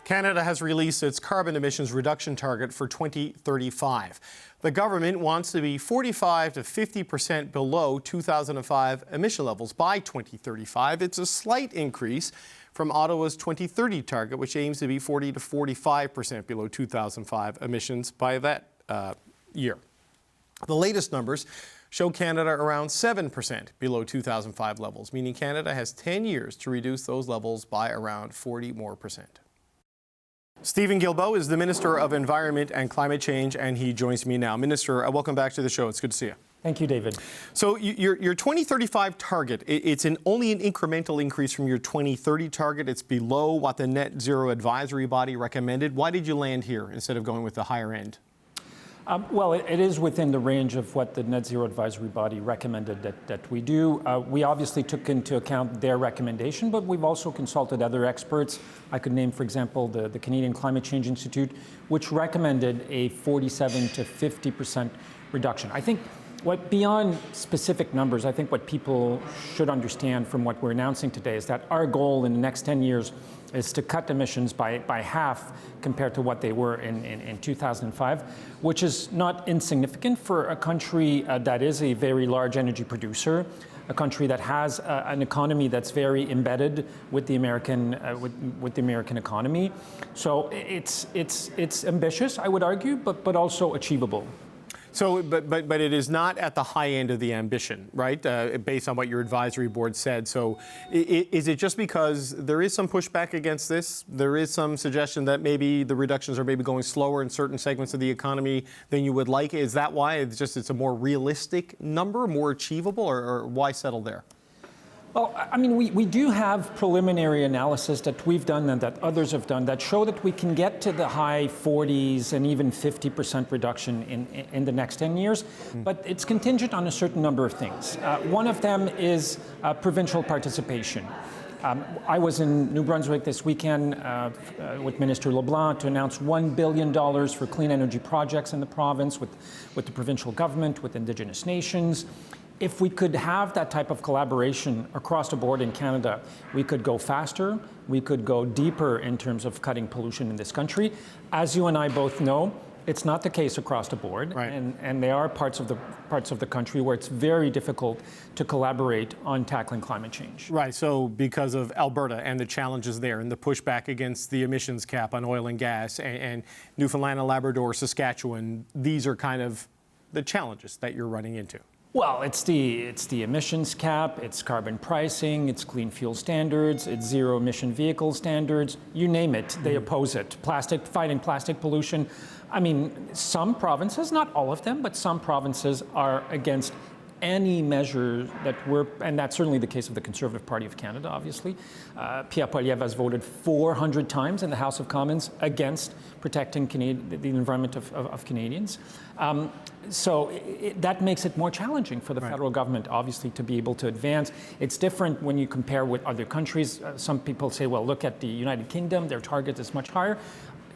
Canada has released its carbon emissions reduction target for 2035. The government wants to be 45 to 50% below 2005 emission levels by 2035. It's a slight increase from Ottawa's 2030 target, which aims to be 40 to 45% below 2005 emissions by that year. The latest numbers show Canada around 7% below 2005 levels, meaning Canada has 10 years to reduce those levels by around 40% more. Steven Guilbeault is the Minister of Environment and Climate Change, and he joins me now. Minister, welcome back to the show. It's good to see you. Thank you, David. So your 2035 target, it's only an incremental increase from your 2030 target. It's below what the Net Zero Advisory Body recommended. Why did you land here instead of going with the higher end? Well, it is within the range of what the Net Zero Advisory Body recommended that we do. We obviously took into account their recommendation, but we've also consulted other experts. I could name, for example, the Canadian Climate Change Institute, which recommended a 47 to 50% reduction. I think beyond specific numbers, I think what people should understand from what we're announcing today is that our goal in the next 10 years is to cut emissions by half compared to what they were in 2005, which is not insignificant for a country that is a very large energy producer, a country that has an economy that's very embedded with the American with the American economy. So it's ambitious, I would argue, but also achievable. So, but it is not at the high end of the ambition, right? Based on what your advisory board said. So, is it just because there is some pushback against this? There is some suggestion that maybe the reductions are maybe going slower in certain segments of the economy than you would like. Is that why it's a more realistic number, more achievable, or why settle there? Well, I mean, we do have preliminary analysis that we've done and that others have done that show that we can get to the high 40s and even 50% reduction in the next 10 years, but it's contingent on a certain number of things. One of them is provincial participation. I was in New Brunswick this weekend with Minister LeBlanc to announce $1 billion for clean energy projects in the province with the provincial government, with Indigenous nations. If we could have that type of collaboration across the board in Canada, we could go faster, we could go deeper in terms of cutting pollution in this country. As you and I both know, it's not the case across the board, right. and there are parts of the country where it's very difficult to collaborate on tackling climate change. Right, so because of Alberta and the challenges there and the pushback against the emissions cap on oil and gas and Newfoundland and Labrador, Saskatchewan, these are kind of the challenges that you're running into. Well, it's the emissions cap, it's carbon pricing, it's clean fuel standards, it's zero emission vehicle standards, you name it, they oppose it. Fighting plastic pollution. I mean, some provinces, not all of them, but some provinces are against any measure and that's certainly the case of the Conservative Party of Canada, obviously. Pierre Poilievre has voted 400 times in the House of Commons against protecting the environment of Canadians. So that makes it more challenging for the federal government, obviously, to be able to advance. It's different when you compare with other countries. Some people say, well, look at the United Kingdom, their target is much higher.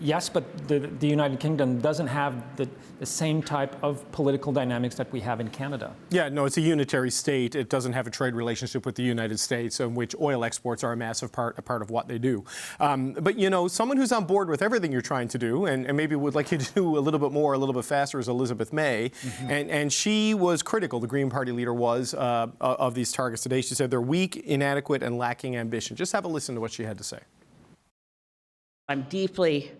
Yes, but the United Kingdom doesn't have the same type of political dynamics that we have in Canada. Yeah, no, it's a unitary state. It doesn't have a trade relationship with the United States, in which oil exports are a massive part of what they do. But, you know, someone who's on board with everything you're trying to do, and maybe would like you to do a little bit more, a little bit faster, is Elizabeth May. And she was critical, the Green Party leader was, of these targets today. She said they're weak, inadequate, and lacking ambition. Just have a listen to what she had to say. I'm deeply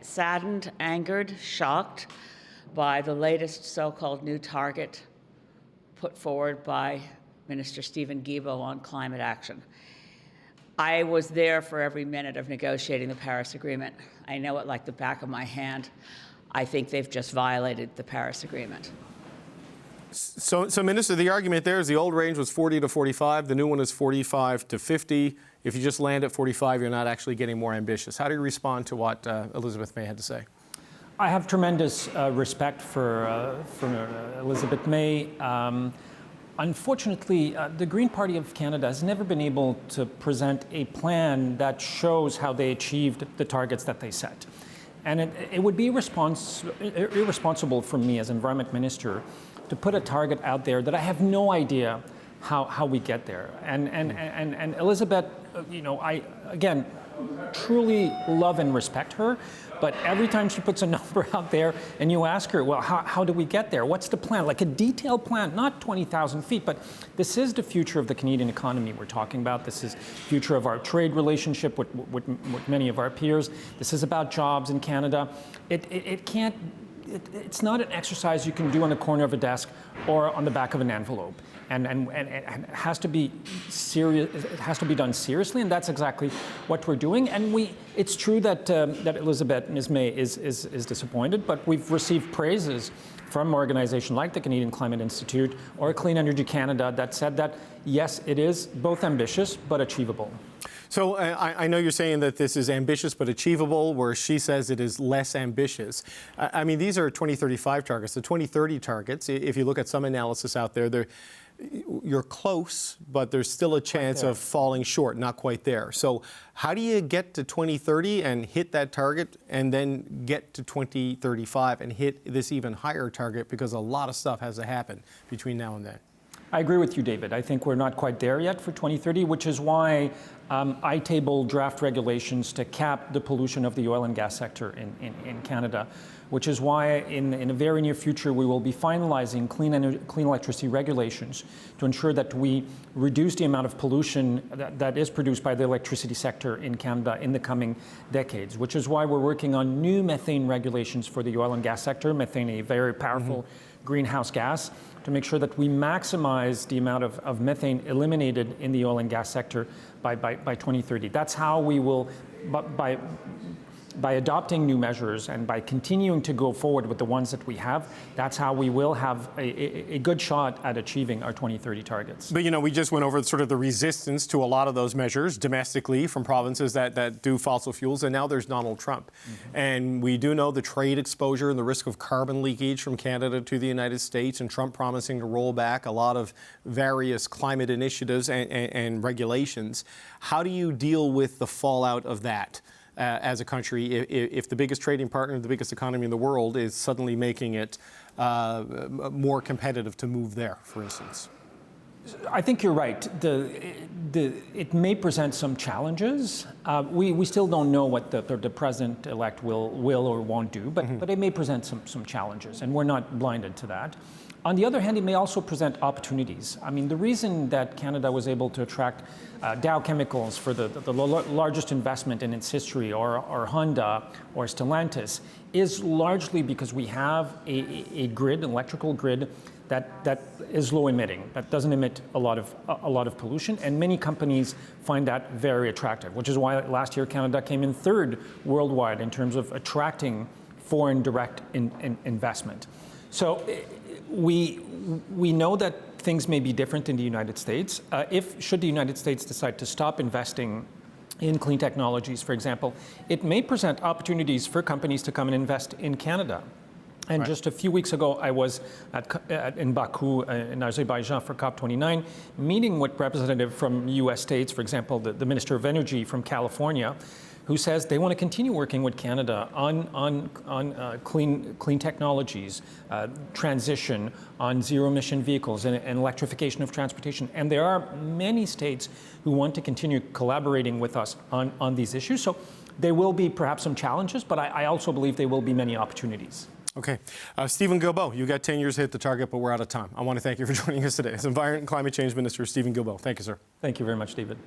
saddened, angered, shocked by the latest so-called new target put forward by Minister Steven Guilbeault on climate action. I was there for every minute of negotiating the Paris Agreement. I know it like the back of my hand. I think they've just violated the Paris Agreement. So Minister, the argument there is the old range was 40 to 45. The new one is 45 to 50. If you just land at 45, you're not actually getting more ambitious. How do you respond to what Elizabeth May had to say? I have tremendous respect for Elizabeth May. Unfortunately, the Green Party of Canada has never been able to present a plan that shows how they achieved the targets that they set. And it would be irresponsible for me as Environment Minister to put a target out there that I have no idea how we get there. And Elizabeth, you know, again, truly love and respect her. But every time she puts a number out there and you ask her, well, how do we get there? What's the plan? Like a detailed plan, not 20,000 feet, but this is the future of the Canadian economy we're talking about. This is the future of our trade relationship with many of our peers. This is about jobs in Canada. It's not an exercise you can do on the corner of a desk or on the back of an envelope. And it has to be serious. It has to be done seriously, and that's exactly what we're doing. And it's true that Ms. May is disappointed, but we've received praises from organizations like the Canadian Climate Institute or Clean Energy Canada that said that yes, it is both ambitious but achievable. So I know you're saying that this is ambitious but achievable, where she says it is less ambitious. I mean, these are 2035 targets. The 2030 targets, if you look at some analysis out there, you're close, but there's still a chance of falling short, not quite there. So how do you get to 2030 and hit that target and then get to 2035 and hit this even higher target? Because a lot of stuff has to happen between now and then. I agree with you, David. I think we're not quite there yet for 2030, which is why I tabled draft regulations to cap the pollution of the oil and gas sector in Canada, which is why in the very near future we will be finalizing clean electricity regulations to ensure that we reduce the amount of pollution that is produced by the electricity sector in Canada in the coming decades, which is why we're working on new methane regulations for the oil and gas sector. Methane, a very powerful greenhouse gas, to make sure that we maximize the amount of methane eliminated in the oil and gas sector by 2030. That's how we will, by adopting new measures and by continuing to go forward with the ones that we have, that's how we will have a good shot at achieving our 2030 targets. But, you know, we just went over sort of the resistance to a lot of those measures domestically from provinces that do fossil fuels, and now there's Donald Trump. And we do know the trade exposure and the risk of carbon leakage from Canada to the United States, and Trump promising to roll back a lot of various climate initiatives and regulations. How do you deal with the fallout of that? As a country, if the biggest trading partner, the biggest economy in the world is suddenly making it more competitive to move there, for instance? I think you're right. It may present some challenges. We still don't know what the president-elect will or won't do, but it may present some challenges, and we're not blinded to that. On the other hand, it may also present opportunities. I mean, the reason that Canada was able to attract Dow Chemicals for the largest investment in its history, or Honda, or Stellantis, is largely because we have a grid, an electrical grid, that is low emitting, that doesn't emit a lot of pollution, and many companies find that very attractive, which is why last year Canada came in third worldwide in terms of attracting foreign direct investment. So we know that things may be different in the United States. Should the United States decide to stop investing in clean technologies, for example, it may present opportunities for companies to come and invest in Canada. And just a few weeks ago, I was in Baku, in Azerbaijan, for COP29, meeting with representatives from U.S. states, for example, the Minister of Energy from California, who says they want to continue working with Canada on clean technologies, transition, on zero-emission vehicles, and electrification of transportation. And there are many states who want to continue collaborating with us on these issues. So there will be perhaps some challenges, but I also believe there will be many opportunities. Okay. Steven Guilbeault, you got 10 years to hit the target, but we're out of time. I want to thank you for joining us today. As Environment and Climate Change Minister Steven Guilbeault. Thank you, sir. Thank you very much, David.